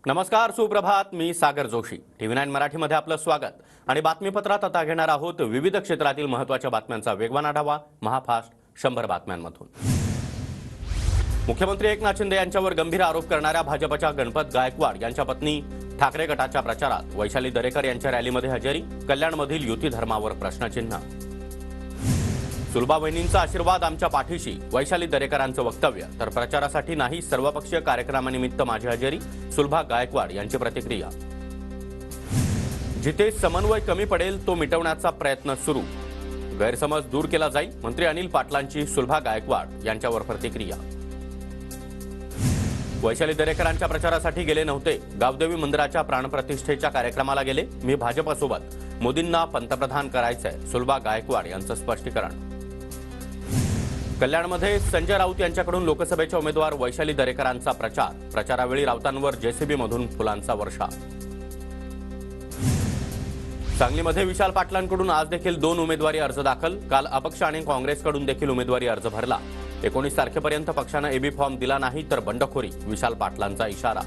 नमस्कार, सुप्रभात. मी सागर जोशी. TV9 मराठीमध्ये आपलं स्वागत. आणि बातमीपत्रात आता घेणार आहोत विविध क्षेत्रातील महत्त्वाच्या बातम्यांचा वेगवान आढावा महाफास्ट 100 बातम्यांमधून. मुख्यमंत्री एकनाथ शिंदे यांच्यावर गंभीर आरोप करणाऱ्या भाजपच्या गणपत गायकवाड यांच्या पत्नी ठाकरे गटाच्या प्रचारात वैशाली दरेकर यांच्या रॅलीमध्ये हजेरी. कल्याणमधील युती धर्मावर प्रश्नचिन्ह. सुलभा वहिनींचा आशीर्वाद आमच्या पाठीशी, वैशाली दरेकरांचं वक्तव्य. तर प्रचारासाठी नाही, सर्वपक्षीय कार्यक्रमानिमित्त माझी हजेरी, सुलभा गायकवाड यांची प्रतिक्रिया. जिथे समन्वय कमी पडेल तो मिटवण्याचा प्रयत्न सुरू, गैरसमज दूर केला जाईल, मंत्री अनिल पाटलांची सुलभा गायकवाड यांच्यावर प्रतिक्रिया. वैशाली दरेकरांच्या प्रचारासाठी गेले नव्हते, गावदेवी मंदिराच्या प्राणप्रतिष्ठेच्या कार्यक्रमाला गेले. मी भाजपसोबत, मोदींना पंतप्रधान करायचंय, सुलभा गायकवाड यांचं स्पष्टीकरण. कल्याणमध्ये संजय राऊत यांच्याकडून लोकसभेच्या उमेदवार वैशाली दरेकरांचा प्रचार. प्रचारावेळी राऊतांवर JCB मधून फुलांचा वर्षाव. सांगलीमध्ये विशाल पाटलांकडून आज देखील 2 उमेदवारी अर्ज दाखल. काल अपक्ष आणि काँग्रेसकडून देखील उमेदवारी अर्ज भरला. 19 तारखेपर्यंत पक्षानं AB फॉर्म दिला नाही तर बंडखोरी, विशाल पाटलांचा इशारा.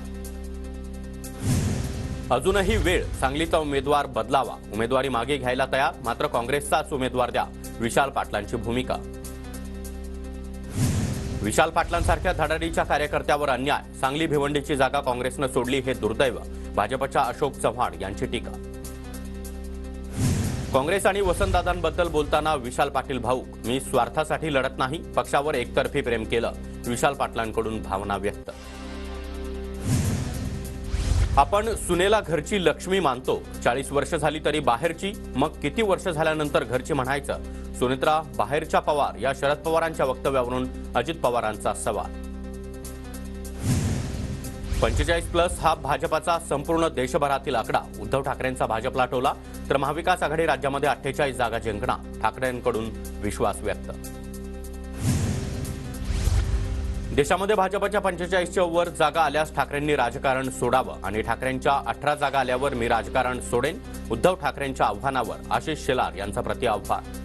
अजूनही वेळ, सांगलीचा उमेदवार बदलावा, उमेदवारी मागे घ्यायला तयार, मात्र काँग्रेसचाच उमेदवार द्या, विशाल पाटलांची भूमिका. विशाल पाटलांसारख्या धडाडीच्या कार्यकर्त्यावर अन्याय, सांगली भिवंडीची जागा काँग्रेसनं सोडली हे दुर्दैव, भाजपच्या अशोक चव्हाण यांची टीका. काँग्रेस आणि वसंतदादांबद्दल बोलताना विशाल पाटील भाऊक, मी स्वार्थासाठी लढत नाही, पक्षावर एकतर्फी प्रेम केलं, विशाल पाटलांकडून भावना व्यक्त. आपण सुनेला घरची लक्ष्मी मानतो, 40 वर्ष झाली तरी बाहेरची, मग किती वर्ष झाल्यानंतर घरची म्हणायचं, सुनेत्रा बाहेरच्या पवार या शरद पवारांच्या वक्तव्यावरून अजित पवारांचा सवाल. 45+ हा भाजपाचा संपूर्ण देशभरातील आकडा, उद्धव ठाकरेंचा भाजपला टोला. तर महाविकास आघाडी राज्यामध्ये 48 जागा जिंकणार, ठाकरेंकडून विश्वास व्यक्त. देशामध्ये भाजपच्या 45च्या वर जागा आल्यास ठाकरेंनी राजकारण सोडावं आणि ठाकरेंच्या 18 जागा आल्यावर मी राजकारण सोडेन, उद्धव ठाकरेंच्या आव्हानावर आशिष शेलार यांचा प्रतिआव्हान.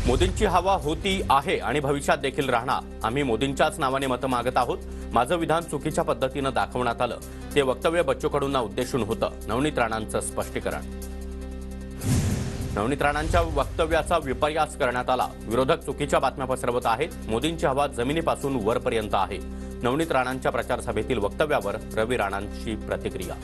मोदींची हवा होती, आहे आणि भविष्यात देखील राहणार. आम्ही मोदींच्याच नावाने मतं मागत आहोत. माझं विधान चुकीच्या पद्धतीनं दाखवण्यात आलं, ते वक्तव्य बच्चू कडूंना उद्देशून होतं, नवनीत राणांचं स्पष्टीकरण. नवनीत राणांच्या वक्तव्याचा विपर्यास करण्यात आला. विरोधक चुकीच्या बातम्या पसरवत आहेत. मोदींची हवा जमिनीपासून वरपर्यंत आहे. नवनीत राणांच्या प्रचार सभेतील वक्तव्यावर रवी राणांची प्रतिक्रिया.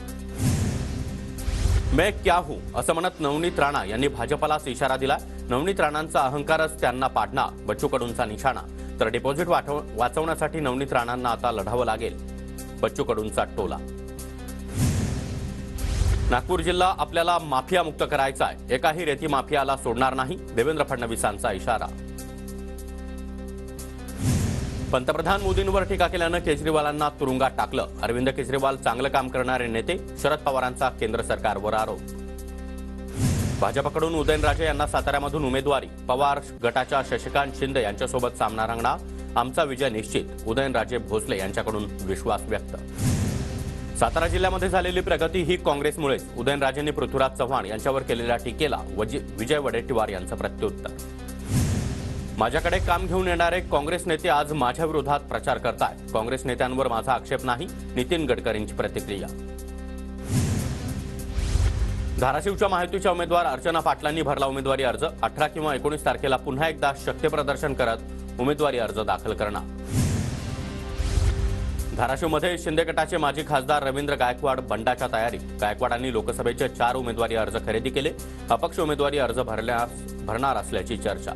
मैं क्या हूं असं म्हणत नवनीत राणा यांनी भाजपलाच इशारा दिला. नवनीत राणांचा अहंकारच त्यांना पाडणार, बच्चू कडूंचा निशाणा. तर डिपॉझिट वाचवण्यासाठी नवनीत राणांना आता लढावं लागेल, बच्चू कडूंचा टोला. नागपूर जिल्हा आपल्याला माफियामुक्त करायचा आहे, एकाही रेती माफियाला सोडणार नाही, देवेंद्र फडणवीसांचा इशारा. पंतप्रधान मोदींवर टीका केल्यानं केजरीवालांना तुरुंगात टाकलं. अरविंद केजरीवाल चांगलं काम करणारे नेते, शरद पवारांचा केंद्र सरकारवर आरोप. भाजपकडून उदयनराजे यांना साताऱ्यामधून उमेदवारी, पवार गटाच्या शशिकांत शिंदे यांच्यासोबत सामना रंगणार, आमचा विजय निश्चित, उदयनराजे भोसले यांच्याकडून विश्वास व्यक्त. सातारा जिल्ह्यामध्ये झालेली प्रगती ही काँग्रेसमुळेच, उदयनराजेंनी पृथ्वीराज चव्हाण यांच्यावर केलेल्या टीकेला विजय वडेट्टीवार यांचं प्रत्युत्तर. माझ्याकडे काम घेऊन येणारे काँग्रेस नेते आज माझ्या विरोधात प्रचार करतायत, काँग्रेस नेत्यांवर माझा आक्षेप नाही, नितीन गडकरींची प्रतिक्रिया. धाराशिवच्या महायुतीच्या उमेदवार अर्चना पाटलांनी भरला उमेदवारी अर्ज. 18 किंवा 19 तारखेला पुन्हा एकदा शक्तिप्रदर्शन करत उमेदवारी अर्ज दाखल करणार. धाराशिवमध्ये शिंदे गटाचे माजी खासदार रवींद्र गायकवाड बंडाच्या तयारी. गायकवाडांनी लोकसभेचे 4 उमेदवारी अर्ज खरेदी केले. अपक्ष उमेदवारी अर्ज भरणार असल्याची चर्चा.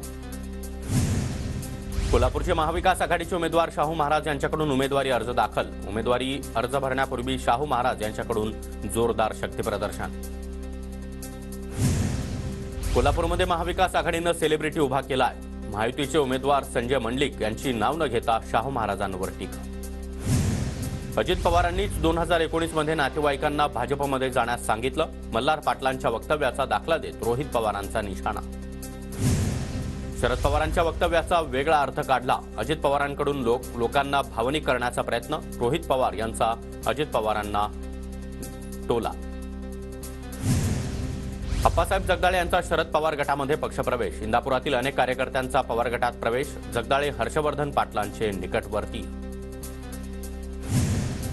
कोल्हापूरचे महाविकास आघाडीचे उमेदवार शाहू महाराज यांच्याकडून उमेदवारी अर्ज दाखल. उमेदवारी अर्ज भरण्यापूर्वी शाहू महाराज यांच्याकडून जोरदार शक्तिप्रदर्शन. कोल्हापूरमध्ये महाविकास आघाडीनं सेलिब्रिटी उभा केलाय. महायुतीचे उमेदवार संजय मंडलिक यांची नाव न घेता शाहू महाराजांवर टीका. अजित पवारांनीच 2019 मध्ये नातेवाईकांना भाजपमध्ये जाण्यास सांगितलं. मल्हार पाटलांच्या वक्तव्याचा दाखला देत रोहित पवारांचा निशाणा. शरद पवारांच्या वक्तव्याचा वेगळा अर्थ काढला. अजित पवारांकडून लोकांना भावनिक करण्याचा प्रयत्न. रोहित पवार यांचा अजित पवारांना टोला. अप्पासाहेब जगदाळे यांचा शरद पवार गटामध्ये पक्षप्रवेश. इंदापुरातील अनेक कार्यकर्त्यांचा पवार गटात प्रवेश. जगदाळे हर्षवर्धन पाटलांचे निकटवर्ती.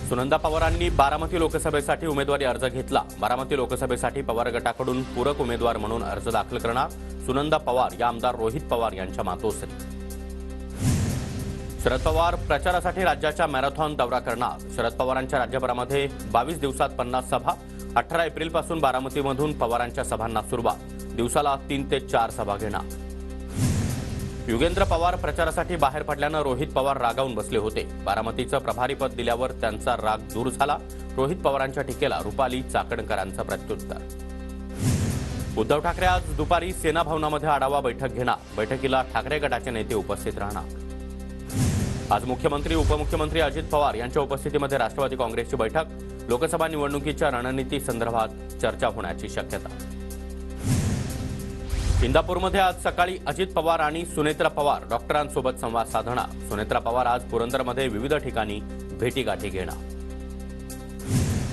सुनंदा पवारांनी बारामती लोकसभेसाठी उमेदवारी अर्ज घेतला. बारामती लोकसभेसाठी पवार गटाकडून पूरक उमेदवार म्हणून अर्ज दाखल करणार सुनंदा पवार या आमदार रोहित पवार यांच्या मातोश्री. शरद पवार प्रचारासाठी राज्याच्या मॅरेथॉन दौरा करणार. शरद पवारांच्या राज्यभरामध्ये 22 दिवसात 50 सभा. 18 एप्रिलपासून बारामतीमधून पवारांच्या सभांना सुरुवात. दिवसाला 3 ते 4 सभा घेणार. युगेंद्र पवार प्रचारासाठी बाहेर पडल्यानं रोहित पवार रागावून बसले होते. बारामतीचं प्रभारीपद दिल्यावर त्यांचा राग दूर झाला. रोहित पवारांच्या टीकेला रुपाली चाकणकरांचं प्रत्युत्तर. उद्धव ठाकरे आज दुपारी सेना भवनामध्ये आढावा बैठक घेणार. बैठकीला ठाकरे गटाचे नेते उपस्थित राहणार. आज मुख्यमंत्री उपमुख्यमंत्री अजित पवार यांच्या उपस्थितीमध्ये राष्ट्रवादी काँग्रेसची बैठक. लोकसभा निवडणुकीच्या रणनीती संदर्भात चर्चा होण्याची शक्यता. इंदापूरमध्ये आज सकाळी अजित पवार आणि सुनेत्रा पवार डॉक्टरांसोबत संवाद साधणार. सुनेत्रा पवार आज पुरंदरमध्ये विविध ठिकाणी भेटीगाठी घेणार.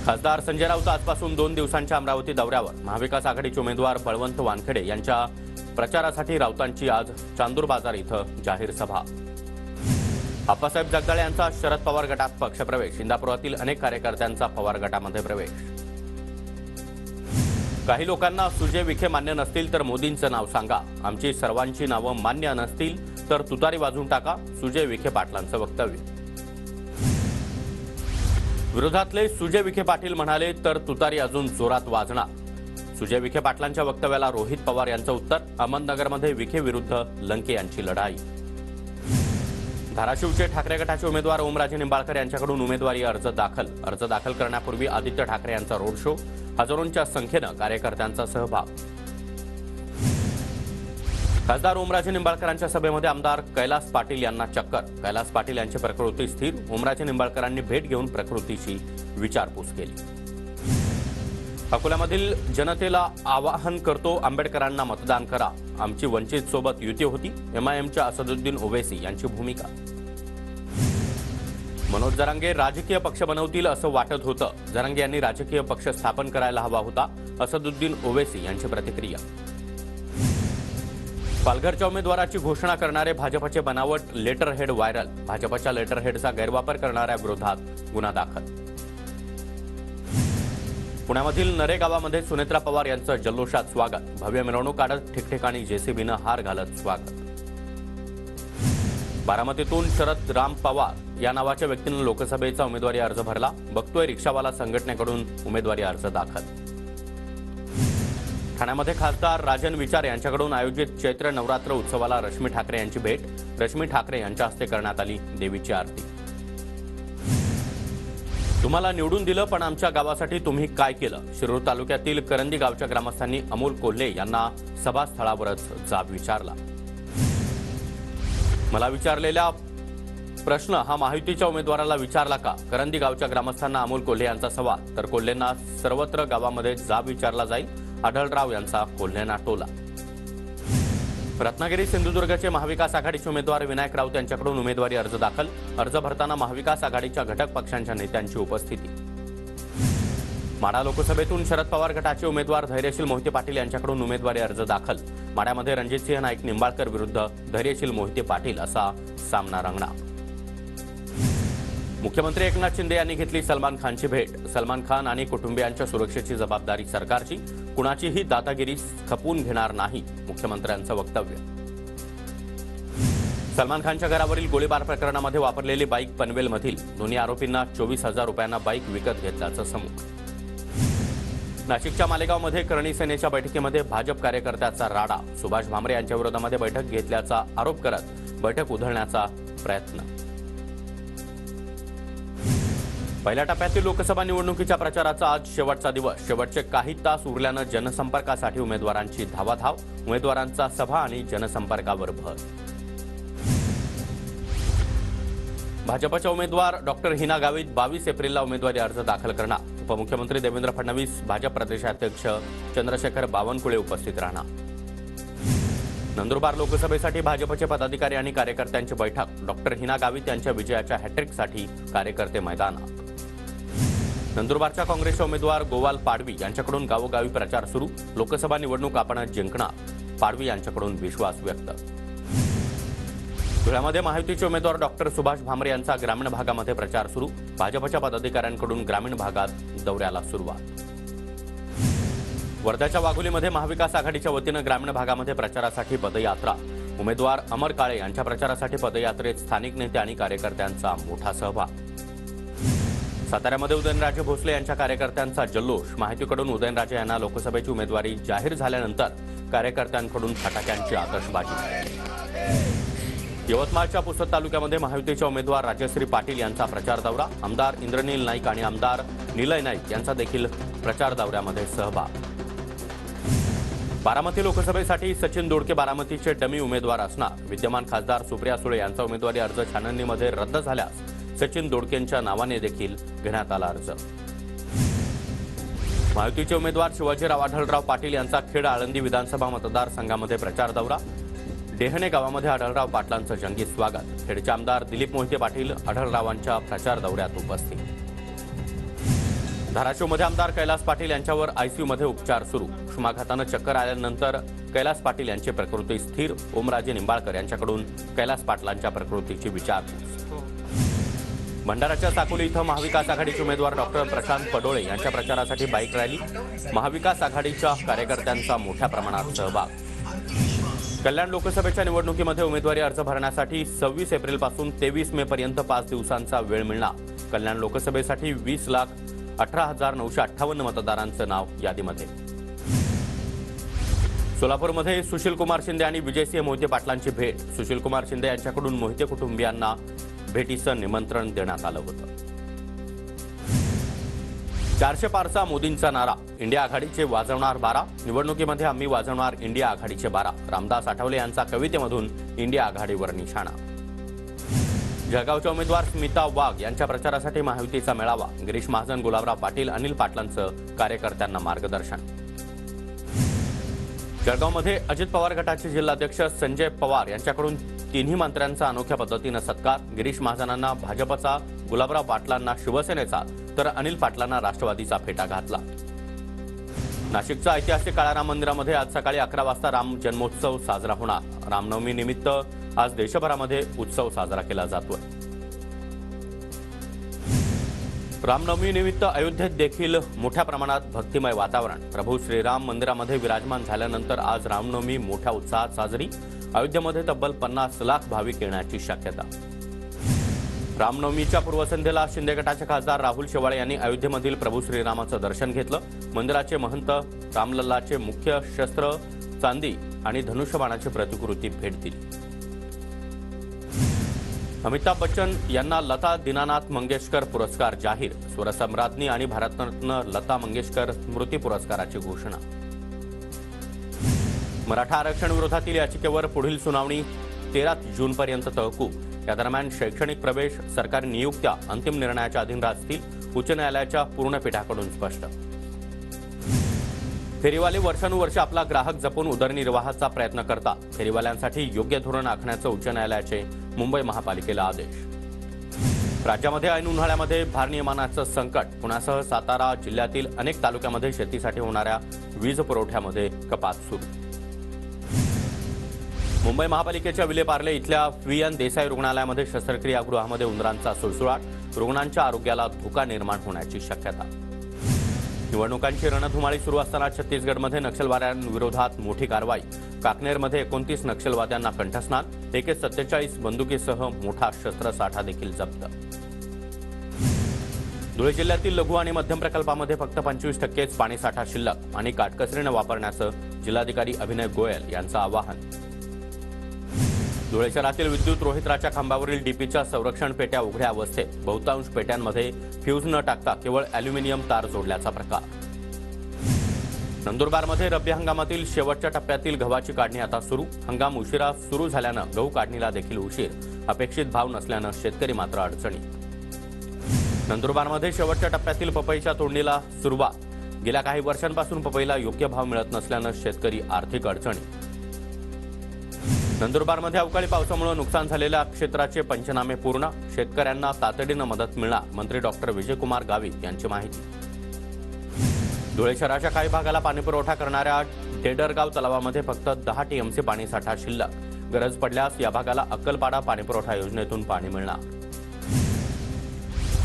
खासदार संजय राऊत आजपासून 2 दिवसांच्या अमरावती दौऱ्यावर. महाविकास आघाडीचे उमेदवार बळवंत वानखेडे यांच्या प्रचारासाठी राऊतांची आज चांदूर बाजार इथं जाहीर सभा. आप्पासाहेब जगदाळे यांचा शरद पवार गटात पक्षप्रवेश. इंदापुरातील अनेक कार्यकर्त्यांचा पवार गटामध्ये प्रवेश. काही लोकांना सुजय विखे मान्य नसतील तर मोदींचं नाव सांगा. आमची सर्वांची नावं मान्य नसतील तर तुतारी वाजून टाका. सुजय विखे पाटलांचं वक्तव्य. विरोधातले सुजय विखे पाटील म्हणाले तर तुतारी अजून जोरात वाजणार. सुजय विखे पाटलांच्या वक्तव्याला रोहित पवार यांचं उत्तर. अहमदनगरमध्ये विखे विरुद्ध लंके यांची लढाई. धाराशिवचे ठाकरे गटाचे उमेदवार ओमराजे निंबाळकर यांच्याकडून उमेदवारी अर्ज दाखल. अर्ज दाखल करण्यापूर्वी आदित्य ठाकरे यांचा रोड शो. हजारोंच्या संख्येनं कार्यकर्त्यांचा सहभाग. खासदार ओमराजे निंबाळकरांच्या सभेमध्ये आमदार कैलास पाटील यांना चक्कर. कैलास पाटील यांची प्रकृती स्थिर. ओमराजे निंबाळकरांनी भेट घेऊन प्रकृतीची विचारपूस केली. अकोल्यामधील जनतेला आवाहन करतो, आंबेडकरांना मतदान करा. आमची वंचित सोबत युती होती. एमआयएमच्या असदुद्दीन ओवैसी यांची भूमिका. मनोज जरांगे राजकीय पक्ष बनवतील असं वाटत होतं. जरांगे यांनी राजकीय पक्ष स्थापन करायला हवा होता. असदुद्दीन ओवैसी यांची प्रतिक्रिया. पालघरच्या उमेदवाराची घोषणा करणारे भाजपचे बनावट लेटर हेड व्हायरल. भाजपच्या लेटर हेडचा गैरवापर करणाऱ्या विरोधात गुन्हा दाखल. पुण्यामधील नरे गावामध्ये सुनेत्रा पवार यांचं जल्लोषात स्वागत. भव्य मिरवणूक काढत ठिकठिकाणी जेसीबीनं हार घालत स्वागत. बारामतीतून शरद राम पवार या नावाच्या व्यक्तीनं लोकसभेचा उमेदवारी अर्ज भरला. बघतोय रिक्षावाला संघटनेकडून उमेदवारी अर्ज दाखल. ठाण्यामध्ये खासदार राजन विचार यांच्याकडून आयोजित चैत्र नवरात्र उत्सवाला रश्मी ठाकरे यांची भेट. रश्मी ठाकरे यांच्या हस्ते करण्यात आली देवीची आरती. तुम्हाला निवडून दिलं पण आमच्या गावासाठी तुम्ही काय केलं. शिरूर तालुक्यातील करंदी गावच्या ग्रामस्थांनी अमोल कोल्हे यांना सभास्थळावरच जाब विचारला. मला विचारलेला प्रश्न हा महायुतीच्या उमेदवाराला विचारला का. करंदी गावच्या ग्रामस्थांना अमोल कोल्हे यांचा सवाल. तर कोल्हेंना सर्वत्र गावामध्ये जाब विचारला जाईल. आढळराव यांचा कोल्हेंना टोला. रत्नागिरी सिंधुदुर्गचे महाविकास आघाडीचे उमेदवार विनायक राऊत यांच्याकडून उमेदवारी अर्ज दाखल. अर्ज भरताना महाविकास आघाडीच्या घटक पक्षांच्या नेत्यांची उपस्थिती. माढा लोकसभेतून शरद पवार गटाचे उमेदवार धैर्यशील मोहिते पाटील यांच्याकडून उमेदवारी अर्ज दाखल. माढ्यामध्ये रणजितसिंह नाईक निंबाळकर विरुद्ध धैर्यशील मोहिते पाटील असा सामना रंगणार. मुख्यमंत्री एकनाथ शिंदे यांनी घेतली सलमान खानची भेट. सलमान खान आणि कुटुंबियांच्या सुरक्षेची जबाबदारी सरकारची. कुणाचीही दादागिरी खपवून घेणार नाही. मुख्यमंत्र्यांचं वक्तव्य. सलमान खानच्या घरावरील गोळीबार प्रकरणामध्ये वापरलेली बाईक पनवेलमधील. दोन्ही आरोपींना 24,000 रुपयांना बाईक विकत घेतल्याचं समोर. नाशिकच्या मालेगावमध्ये करणी सेनेच्या बैठकीमध्ये भाजप कार्यकर्त्याचा राडा. सुभाष भामरे यांच्या विरोधामध्ये बैठक घेतल्याचा आरोप करत बैठक उधळण्याचा प्रयत्न. पहिल्या टप्प्यातील लोकसभा निवडणुकीच्या प्रचाराचा आज शेवटचा दिवस. शेवटचे काही तास उरल्यानं जनसंपर्कासाठी उमेदवारांची धावाधाव. उमेदवारांचा सभा आणि जनसंपर्कावर भर. भाजपच्या उमेदवार डॉक्टर हिना गावित 22 एप्रिलला उमेदवारी अर्ज दाखल करणार. उपमुख्यमंत्री देवेंद्र फडणवीस, भाजप प्रदेशाध्यक्ष चंद्रशेखर बावनकुळे उपस्थित राहणार. नंदुरबार लोकसभेसाठी भाजपचे पदाधिकारी आणि कार्यकर्त्यांची बैठक. डॉक्टर हिना गावित यांच्या विजयाच्या हॅट्रिकसाठी कार्यकर्ते मैदानात. नंदुरबारच्या काँग्रेसचे उमेदवार गोवाल पाडवी यांच्याकडून गावोगावी प्रचार सुरू. लोकसभा निवडणूक आपणच जिंकणार. पाडवी यांच्याकडून विश्वास व्यक्त. धुळ्यामध्ये महायुतीचे उमेदवार डॉक्टर सुभाष भामरे यांचा ग्रामीण भागामध्ये प्रचार सुरू. भाजपच्या पदाधिकाऱ्यांकडून ग्रामीण भागात दौऱ्याला सुरुवात. वर्ध्याच्या वाघोलीमध्ये महाविकास आघाडीच्या वतीनं ग्रामीण भागामध्ये प्रचारासाठी पदयात्रा. उमेदवार अमर काळे यांच्या प्रचारासाठी पदयात्रेत स्थानिक नेते आणि कार्यकर्त्यांचा मोठा सहभाग. साताऱ्यामध्ये उदयनराजे भोसले यांच्या कार्यकर्त्यांचा जल्लोष. महायुतीकडून उदयनराजे यांना लोकसभेची उमेदवारी जाहीर झाल्यानंतर कार्यकर्त्यांकडून फटाक्यांची आतषबाजी. यवतमाळच्या पुसद तालुक्यामध्ये महायुतीच्या उमेदवार राजश्री पाटील यांचा प्रचार दौरा. आमदार इंद्रनील नाईक आणि आमदार निलय नाईक यांचा देखील प्रचार दौऱ्यामध्ये सहभाग. बारामती लोकसभेसाठी सचिन दोडके बारामतीचे डमी उमेदवार असणार. विद्यमान खासदार सुप्रिया सुळे यांचा उमेदवारी अर्ज छाननीमध्ये रद्द झाल्यास सचिन दोडकेंच्या नावाने देखील घेण्यात आला अर्ज. महायुतीचे उमेदवार शिवाजीराव आढळराव पाटील यांचा खेड आळंदी विधानसभा मतदारसंघामध्ये प्रचार दौरा. डेहणे गावामध्ये आढळराव पाटलांचं जंगी स्वागत. खेडचे आमदार दिलीप मोहिते पाटील आढळरावांच्या प्रचार दौऱ्यात उपस्थित. धाराशिवमध्ये आमदार कैलास पाटील यांच्यावर आयसीयूमध्ये उपचार सुरू. उष्माघातानं चक्कर आल्यानंतर कैलास पाटील यांची प्रकृती स्थिर. ओमराजे निंबाळकर यांच्याकडून कैलास पाटलांच्या प्रकृतीची विचारपूस. भंडाराच्या साकोली इथं महाविकास आघाडीचे उमेदवार डॉक्टर प्रशांत पडोळे यांच्या प्रचारासाठी बाईक रॅली. महाविकास आघाडीच्या कार्यकर्त्यांचा मोठ्या प्रमाणात सहभाग. कल्याण लोकसभेच्या निवडणुकीमध्ये उमेदवारी अर्ज भरण्यासाठी 26 एप्रिलपासून 23 मे पर्यंत 5 दिवसांचा वेळ मिळणार. कल्याण लोकसभेसाठी 20,18,958 मतदारांचं नाव यादीमध्ये. सोलापूरमध्ये सुशीलकुमार शिंदे आणि विजयसिंह मोहिते पाटलांची भेट. सुशीलकुमार शिंदे यांच्याकडून मोहिते कुटुंबियांना भेटीचं निमंत्रण देण्यात आलं होतं. 400 पारचा मोदींचा नारा. इंडिया आघाडीचे वाजवणार 12. निवडणुकीमध्ये आम्ही वाजवणार इंडिया आघाडीचे 12. रामदास आठवले यांचा कवितेमधून इंडिया आघाडीवर निशाणा. जळगावच्या उमेदवार स्मिता वाघ यांच्या प्रचारासाठी महायुतीचा मेळावा. गिरीश महाजन, गुलाबराव पाटील, अनिल पाटलांचं कार्यकर्त्यांना मार्गदर्शन. जळगावमध्ये अजित पवार गटाचे जिल्हाध्यक्ष संजय पवार यांच्याकडून तिन्ही मंत्र्यांचा अनोख्या पद्धतीनं सत्कार. गिरीश महाजनांना भाजपचा, गुलाबराव पाटलांना शिवसेनेचा तर अनिल पाटलांना राष्ट्रवादीचा फेटा घातला. नाशिकच्या ऐतिहासिक काळाराम मंदिरामध्ये आज सकाळी 11 वाजता राम जन्मोत्सव साजरा होणार. रामनवमी निमित्त आज देशभरामध्ये उत्सव साजरा केला जातोय. रामनवमी निमित्त अयोध्येत देखील मोठ्या प्रमाणात भक्तिमय वातावरण. प्रभू श्रीराम मंदिरामध्ये विराजमान झाल्यानंतर आज रामनवमी मोठ्या उत्साहात साजरी. अयोध्येमध्ये तब्बल 50 लाख भाविक येण्याची शक्यता. रामनवमीच्या पूर्वसंध्येला शिंदे गटाचे खासदार राहुल शेवाळे यांनी अयोध्येमधील प्रभू श्रीरामाचं दर्शन घेतलं. मंदिराचे महंत रामलल्लाचे मुख्य शस्त्र चांदी आणि धनुष्यबाणाची प्रतिकृती भेट दिली. अमिताभ बच्चन यांना लता दीनानाथ मंगेशकर पुरस्कार जाहीर. स्वरसम्राज्ञी आणि भारतरत्न लता मंगेशकर स्मृती पुरस्काराची घोषणा. मराठा आरक्षण विरोधातील याचिकेवर पुढील सुनावणी 13 जूनपर्यंत तहकूब. या दरम्यान शैक्षणिक प्रवेश, सरकारी नियुक्त्या अंतिम निर्णयाच्या अधीन राहतील. उच्च न्यायालयाच्या पूर्ण पीठाकडून स्पष्ट. फेरीवाले वर्षानुवर्षे आपला ग्राहक जपून उदरनिर्वाहाचा प्रयत्न करतात. फेरीवाल्यांसाठी योग्य धोरण आखण्याचे उच्च न्यायालयाचे मुंबई महापालिकेला आदेश. राज्यामध्ये ऐन उन्हाळ्यामध्ये भारनियमनाचं संकट. पुण्यासह सातारा जिल्ह्यातील अनेक तालुक्यामध्ये शेतीसाठी होणाऱ्या वीज पुरवठ्यामध्ये कपात सुरू. मुंबई महापालिकेच्या विलेपार्ले इथल्या VN देसाई रुग्णालयामध्ये शस्त्रक्रियागृहामध्ये उंदरांचा सुळसुळाट. रुग्णांच्या आरोग्याला धोका निर्माण होण्याची शक्यता. निवडणुकांची रणधुमाळी सुरू असताना छत्तीसगडमध्ये नक्षलवाद्यांविरोधात मोठी कारवाई. काकनेरमध्ये 29 नक्षलवाद्यांना कंठस्नान. AK-47 बंदुकीसह मोठा शस्त्रसाठा देखील जप्त. धुळे जिल्ह्यातील लघु आणि मध्यम प्रकल्पामध्ये फक्त 25%च पाणीसाठा शिल्लक आणि काटकसरीनं वापरण्याचं जिल्हाधिकारी अभिनय गोयल यांचं आवाहन. धुळे शहरातील विद्युत रोहित्राच्या खांबावरील डीपीच्या संरक्षण पेट्या उघड्या अवस्थेत. बहुतांश पेट्यांमध्ये फ्यूज न टाकता केवळ अॅल्युमिनियम तार जोडल्याचा प्रकार. नंदुरबारमध्ये रब्बी हंगामातील शेवटच्या टप्प्यातील गव्हाची काढणी आता सुरू. हंगाम उशिरा सुरू झाल्यानं गहू काढणीला देखील उशीर. अपेक्षित भाव नसल्यानं शेतकरी मात्र अडचणी. नंदुरबारमध्ये शेवटच्या टप्प्यातील पपईच्या तोडणीला सुरुवात. गेल्या काही वर्षांपासून पपईला योग्य भाव मिळत नसल्यानं शेतकरी आर्थिक अडचणी. नंदुरबारमध्ये अवकाळी पावसामुळे नुकसान झालेल्या क्षेत्राचे पंचनामे पूर्ण. शेतकऱ्यांना तातडीनं मदत मिळणार. मंत्री डॉक्टर विजयकुमार गावित यांची माहिती. धुळे शहराच्या काही भागाला पाणीपुरवठा करणाऱ्या डेडरगाव तलावामध्ये फक्त 10 TMC पाणीसाठा शिल्लक. गरज पडल्यास या भागाला अक्कलपाडा पाणीपुरवठा योजनेतून पाणी मिळणार.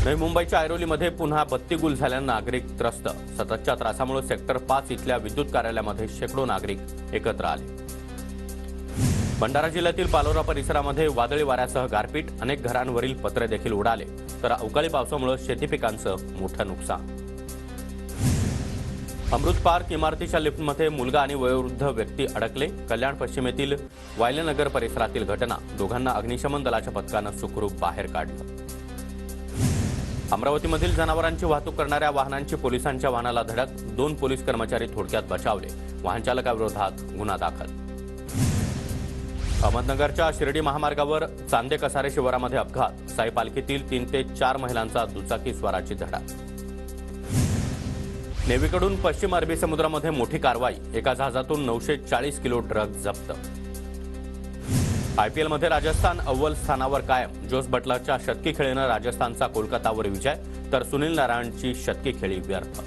नवी मुंबईच्या ऐरोलीमध्ये पुन्हा बत्ती गुल झाल्यानं नागरिक त्रस्त. सततच्या त्रासामुळे सेक्टर 5 इथल्या विद्युत कार्यालयामध्ये शेकडो नागरिक एकत्र आले. भंडारा जिल्ह्यातील पालोरा परिसरामध्ये वादळी वाऱ्यासह गारपीट, अनेक घरांवरील पत्रे देखील उडाले, तर अवकाळी पावसामुळे शेती पिकांचं मोठं नुकसान. अमृत पार्क इमारतीच्या लिफ्टमध्ये मुलगा आणि वयोवृद्ध व्यक्ती अडकले. कल्याण पश्चिमेतील वायलेनगर परिसरातील घटना. दोघांना अग्निशमन दलाच्या पथकानं सुखरूप बाहेर काढलं. अमरावतीमधील जनावरांची वाहतूक करणाऱ्या वाहनांची पोलिसांच्या वाहनाला धडक. 2 पोलीस कर्मचारी थोडक्यात बचावले. वाहन चालकाविरोधात गुन्हा दाखल. अहमदनगरच्या शिर्डी महामार्गावर चांदे कसारे शिवारामध्ये अपघात. साई पालखीतील 3 ते 4 महिलांचा दुचाकी स्वाराची धडक. नेव्हीकडून पश्चिम अरबी समुद्रामध्ये मोठी कारवाई. एका जहाजातून 940 किलो ड्रग जप्त. आयपीएलमध्ये राजस्थान अव्वल स्थानावर कायम. जोस बटलरच्या शतकी खेळीनं राजस्थानचा कोलकातावर विजय, तर सुनील नारायणची शतकी खेळी व्यर्थ.